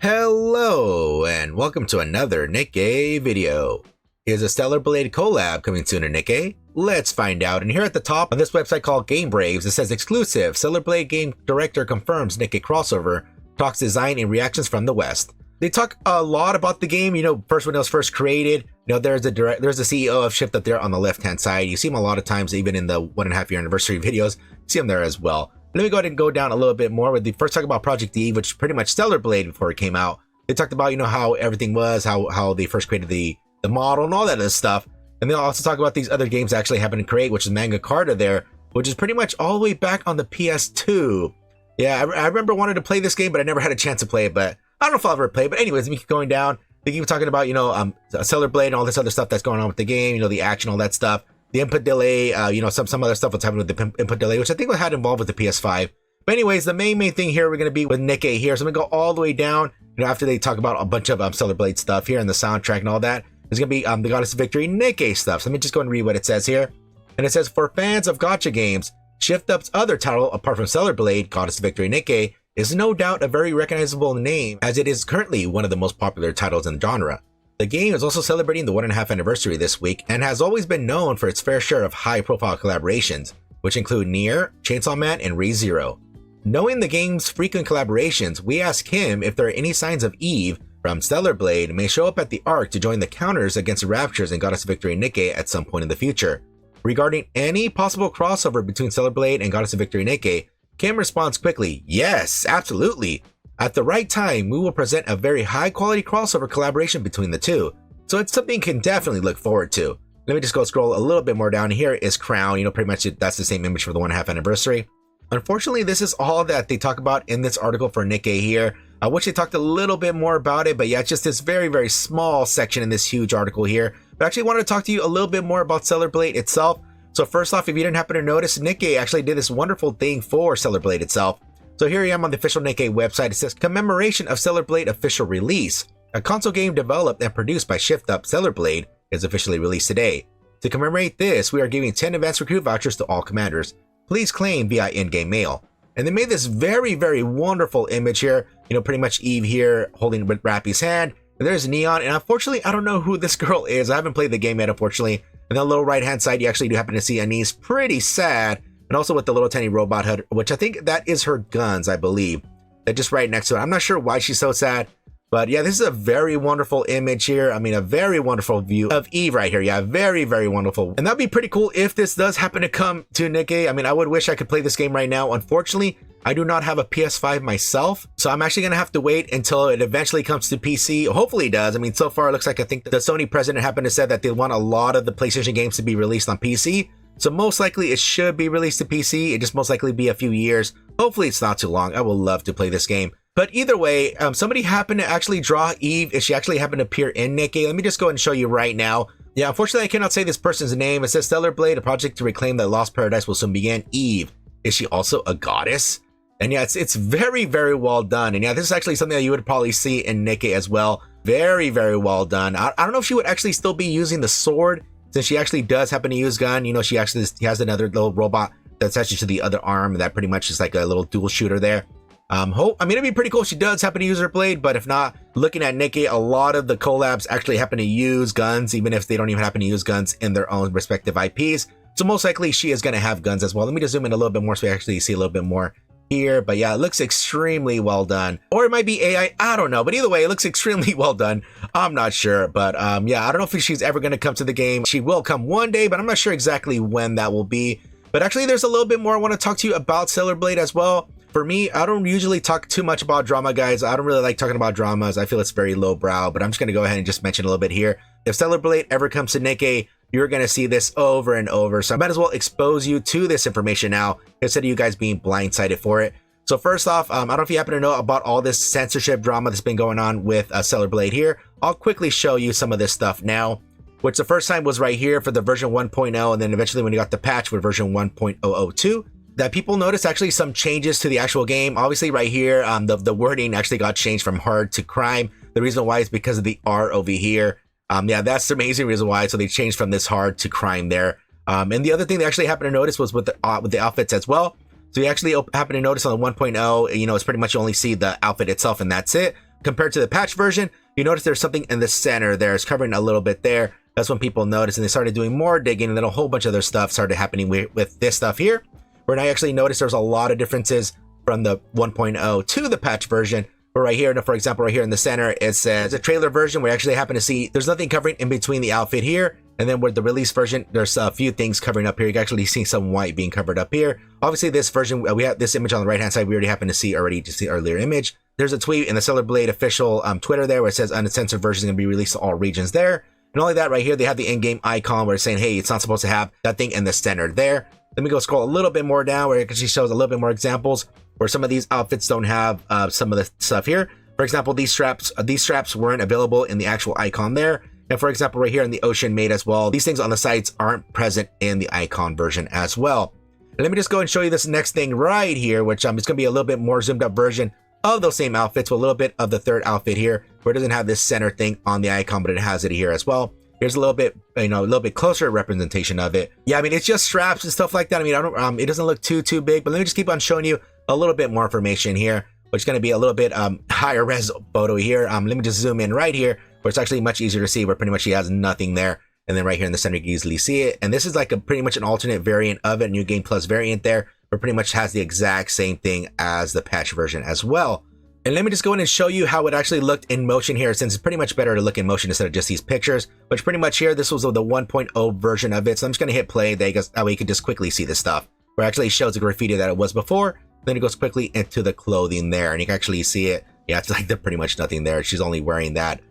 Hello, and welcome to another Nikke video. Here's a stellarblade collab coming soon to Nikke. Let's find out. And here at the top on this website called Game Braves, it says exclusive. Stellarblade game director confirms Nikke crossover. Talks design and reactions from the West. They talk a lot about the game. First when it was first created. There's the CEO of shiftup there on the left-hand side. You see him a lot of times, even in the 1.5 year anniversary videos. You see him there as well. Let me go ahead and go down a little bit more with the first talk about Project Eve, which is pretty much Stellarblade before it came out. They talked about, how everything was, how they first created the model and all that other stuff. And they'll also talk about these other games that actually happened to create, which is Manga Carta there, which is pretty much all the way back on the PS2. Yeah, I remember wanting to play this game, but I never had a chance to play it, but I don't know if I'll ever play it. But anyways, let me keep going down. They keep talking about, Stellarblade and all this other stuff that's going on with the game, the action, all that stuff. The input delay, some other stuff was happening with the input delay, which I think we had involved with the PS5. But anyways, the main thing here, we're going to be with Nikke here. So I'm going to go all the way down, after they talk about a bunch of Stellarblade stuff here and the soundtrack and all that. There's going to be the Goddess of Victory Nikke stuff. So let me just go and read what it says here. And it says, for fans of gacha games, shiftup's other title, apart from Stellarblade, Goddess of Victory Nikke, is no doubt a very recognizable name, as it is currently one of the most popular titles in the genre. The game is also celebrating the 1.5 anniversary this week and has always been known for its fair share of high-profile collaborations, which include Nier, Chainsaw Man, and Re:Zero. Knowing the game's frequent collaborations, we asked him if there are any signs of Eve from Stellarblade may show up at the Arc to join the counters against the Raptures and Goddess of Victory Nikke at some point in the future. Regarding any possible crossover between Stellarblade and Goddess of Victory Nikke, Kim responds quickly, yes, absolutely. At the right time, we will present a very high-quality crossover collaboration between the two, so it's something you can definitely look forward to. Let me just go scroll a little bit more down. Here is Crown, pretty much that's the same image for the 1.5 anniversary. Unfortunately, this is all that they talk about in this article for Nikke here. I wish they talked a little bit more about it, but yeah, it's just this very small section in this huge article here. But I actually wanted to talk to you a little bit more about Stellarblade itself. So first off, if you didn't happen to notice, Nikke actually did this wonderful thing for Stellarblade itself. So here I am on the official Nikke website. It says, commemoration of Stellarblade official release. A console game developed and produced by shiftup, Stellarblade, is officially released today. To commemorate this, we are giving 10 advanced recruit vouchers to all commanders. Please claim via in-game mail. And they made this very wonderful image here. Pretty much Eve here holding with Rappy's hand. And there's Neon. And unfortunately, I don't know who this girl is. I haven't played the game yet, unfortunately. And on the lower right-hand side, you actually do happen to see Anise. Pretty sad. And also with the little tiny robot hood, which I think that is her guns, I believe. They're just right next to it. I'm not sure why she's so sad. But yeah, this is a very wonderful image here. I mean, a very wonderful view of Eve right here. Yeah, very wonderful. And that'd be pretty cool if this does happen to come to Nikke. I mean, I would wish I could play this game right now. Unfortunately, I do not have a PS5 myself. So I'm actually going to have to wait until it eventually comes to PC. Hopefully it does. I mean, so far it looks like I think the Sony president happened to say that they want a lot of the PlayStation games to be released on PC. So most likely it should be released to PC. It just most likely be a few years. Hopefully it's not too long. I would love to play this game. But either way, somebody happened to actually draw Eve. If she actually happened to appear in Nikke, let me just go ahead and show you right now. Yeah, unfortunately I cannot say this person's name. It says Stellarblade, a project to reclaim the lost paradise will soon begin. Eve, is she also a goddess? And yeah, it's very well done. And yeah, this is actually something that you would probably see in Nikke as well. Very well done. I don't know if she would actually still be using the sword, since she actually does happen to use gun. She actually has another little robot that's attached to the other arm that pretty much is like a little dual shooter there. I mean, it'd be pretty cool if she does happen to use her blade, but if not, looking at Nikke, a lot of the collabs actually happen to use guns, even if they don't even happen to use guns in their own respective IPs. So most likely she is going to have guns as well. Let me just zoom in a little bit more so we actually see a little bit more here. But yeah, it looks extremely well done. Or it might be AI, I don't know. But either way, it looks extremely well done. I'm not sure. But yeah, I don't know if she's ever going to come to the game. She will come one day, but I'm not sure exactly when that will be. But actually, there's a little bit more I want to talk to you about Stellarblade as well. For me, I don't usually talk too much about drama, guys. I don't really like talking about dramas. I feel it's very lowbrow, but I'm just going to go ahead and just mention a little bit here. If Stellarblade ever comes to Nikke, you're going to see this over and over. So I might as well expose you to this information now instead of you guys being blindsided for it. So first off, I don't know if you happen to know about all this censorship drama that's been going on with Stellarblade here. I'll quickly show you some of this stuff now, which the first time was right here for the version 1.0, and then eventually when you got the patch with version 1.002, that people noticed actually some changes to the actual game. Obviously right here, the wording actually got changed from hard to crime. The reason why is because of the R over here. Yeah, that's the amazing reason why. So they changed from this hard to crime there. And the other thing they actually happened to notice was with the outfits as well. So you actually happen to notice on the 1.0, it's pretty much you only see the outfit itself and that's it. compared to the patch version, you notice there's something in the center there. It's covering a little bit there. That's when people noticed, and they started doing more digging, and then a whole bunch of other stuff started happening with this stuff here, where I actually noticed there's a lot of differences from the 1.0 to the patch version. But right here, for example, right here in the center, it says a trailer version. We actually happen to see there's nothing covering in between the outfit here, and then with the release version, there's a few things covering up here. You can actually see some white being covered up here. Obviously, this version, we have this image on the right-hand side. We already happen to see the earlier image. There's a tweet in the stellarblade official Twitter there where it says uncensored version is going to be released to all regions there. And only that right here, they have the in-game icon where it's saying, hey, it's not supposed to have that thing in the center there. Let me go scroll a little bit more down where it actually shows a little bit more examples where some of these outfits don't have some of the stuff here. For example, these straps weren't available in the actual icon there. And for example, right here in the ocean made as well, these things on the sides aren't present in the icon version as well. And let me just go and show you this next thing right here, which it's going to be a little bit more zoomed up version of those same outfits with a little bit of the third outfit here, where it doesn't have this center thing on the icon, but it has it here as well. Here's a little bit, a little bit closer representation of it. Yeah, I mean, it's just straps and stuff like that. I mean, it doesn't look too big, but let me just keep on showing you a little bit more information here, which is going to be a little bit higher res photo here. Let me just zoom in right here, where it's actually much easier to see, where pretty much she has nothing there. And then right here in the center, you can easily see it. And this is like pretty much an alternate variant of it, New Game Plus variant there, where pretty much has the exact same thing as the patch version as well. And let me just go in and show you how it actually looked in motion here, since it's pretty much better to look in motion instead of just these pictures, which pretty much here, this was the 1.0 version of it. So I'm just going to hit play. That way you can just quickly see this stuff, where it actually shows the graffiti that it was before. Then it goes quickly into the clothing there, and you can actually see it. Yeah, it's like pretty much nothing there. She's only wearing that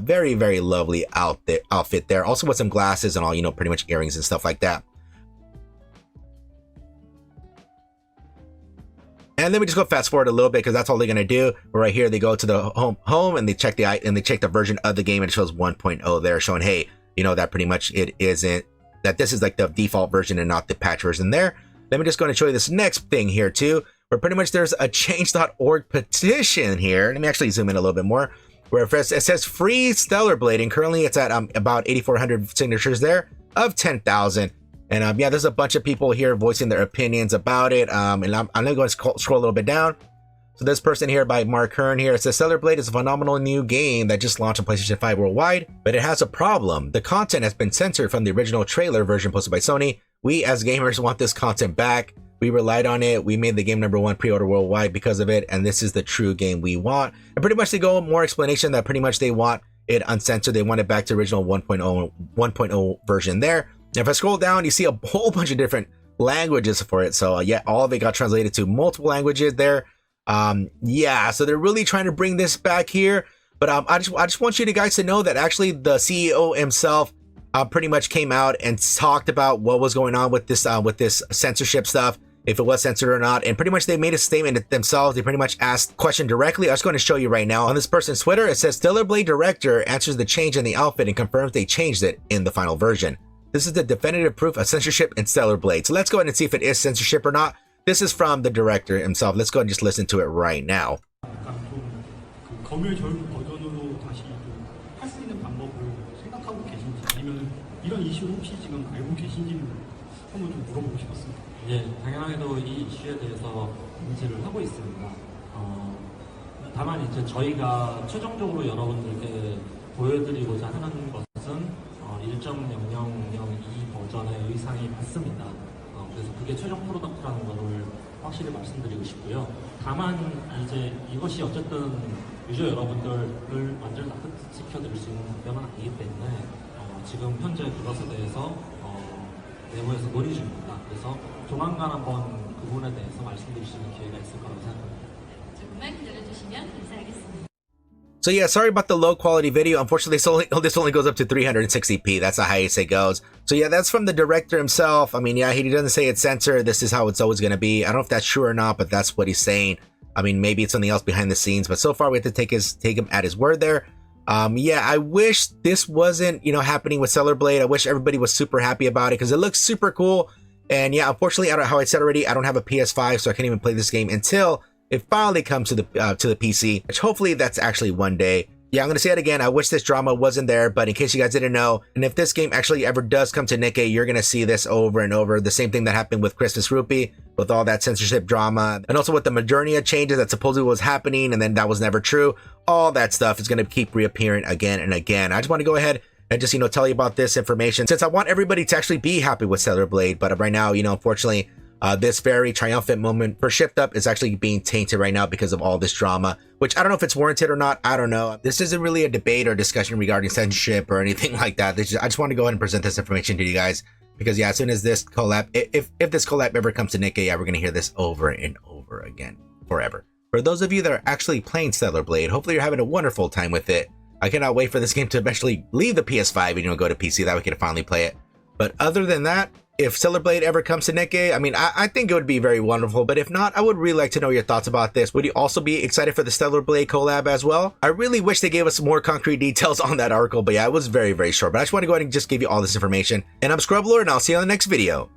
very, very lovely outfit there. Also with some glasses and all, pretty much earrings and stuff like that. And then we just go fast forward a little bit because that's all they're gonna do. Right here, they go to the home and they check the version of the game, and it shows 1.0 there, showing, hey, that pretty much it isn't, that this is like the default version and not the patch version there. Let me just go and show you this next thing here too, where pretty much there's a change.org petition here. Let me actually zoom in a little bit more, where it says free stellarblade, and currently it's at about 8,400 signatures there of 10,000. And yeah, there's a bunch of people here voicing their opinions about it. And I'm going to scroll a little bit down. So this person here by Mark Hearn here, it says Stellarblade is a phenomenal new game that just launched on PlayStation 5 worldwide, but it has a problem. The content has been censored from the original trailer version posted by Sony. We as gamers want this content back. We relied on it. We made the game #1 pre-order worldwide because of it, and this is the true game we want. And pretty much they go more explanation that pretty much they want it uncensored. They want it back to original 1.0 version there. And if I scroll down, you see a whole bunch of different languages for it. So yeah, all of it got translated to multiple languages there. Yeah, so they're really trying to bring this back here. But I just want you guys to know that actually the CEO himself pretty much came out and talked about what was going on with this censorship stuff, if it was censored or not. And pretty much they made a statement themselves. They pretty much asked the question directly. I was going to show you right now on this person's Twitter. It says Stellarblade director answers the change in the outfit and confirms they changed it in the final version. This is the definitive proof of censorship in Stellarblade. So let's go ahead and see if it is censorship or not. This is from the director himself. Let's go and just listen to it right now. 예, 당연하게도 이 이슈에 대해서 인지를 하고 있습니다. 다만 이제 저희가 최종적으로 여러분들께 보여드리고자 하는 것은 1.0002 버전의 의상이 맞습니다. 그래서 그게 최종 프로덕트라는 것을 확실히 말씀드리고 싶고요. 다만 이제 이것이 어쨌든 유저 여러분들을 완전히 납득시켜드릴 수 있는 답변은 아니기 때문에 지금 현재 그것에 대해서 내부에서 논의 중입니다. 그래서 조만간 한번 그 부분에 대해서 말씀드릴 수 있는 기회가 있을 거라고 생각합니다. 조금만 기다려주시면 감사하겠습니다. So yeah, sorry about the low quality video. Unfortunately, this only goes up to 360p. That's the highest it goes. So yeah, that's from the director himself. I mean, yeah, he doesn't say it's censored. This is how it's always going to be. I don't know if that's true or not, but that's what he's saying. I mean, maybe it's something else behind the scenes, but so far we have to take him at his word there. Yeah, I wish this wasn't, happening with Stellarblade. I wish everybody was super happy about it because it looks super cool. And yeah, unfortunately, how I said already, I don't have a PS5, so I can't even play this game until it finally comes to the PC, which hopefully that's actually one day. Yeah, I'm going to say it again. I wish this drama wasn't there, but in case you guys didn't know, and if this game actually ever does come to Nikke, you're going to see this over and over. The same thing that happened with Christmas Rupee, with all that censorship drama, and also with the Modernia changes that supposedly was happening, and then that was never true. All that stuff is going to keep reappearing again and again. I just want to go ahead and just, tell you about this information, since I want everybody to actually be happy with stellarblade, but right now, unfortunately, this very triumphant moment for shiftup is actually being tainted right now because of all this drama, which I don't know if it's warranted or not. I don't know. This isn't really a debate or discussion regarding censorship or anything like that. I just want to go ahead and present this information to you guys because, yeah, as soon as this collab, if this collab ever comes to Nikke, yeah, we're going to hear this over and over again forever. For those of you that are actually playing stellarblade, hopefully you're having a wonderful time with it. I cannot wait for this game to eventually leave the PS5 and go to PC. That we can finally play it. But other than that, if stellarblade ever comes to Nikke, I think it would be very wonderful, but if not, I would really like to know your thoughts about this. Would you also be excited for the stellarblade collab as well? I really wish they gave us more concrete details on that article, but yeah, it was very, very short. But I just want to go ahead and just give you all this information. And I'm Scrublord, and I'll see you on the next video.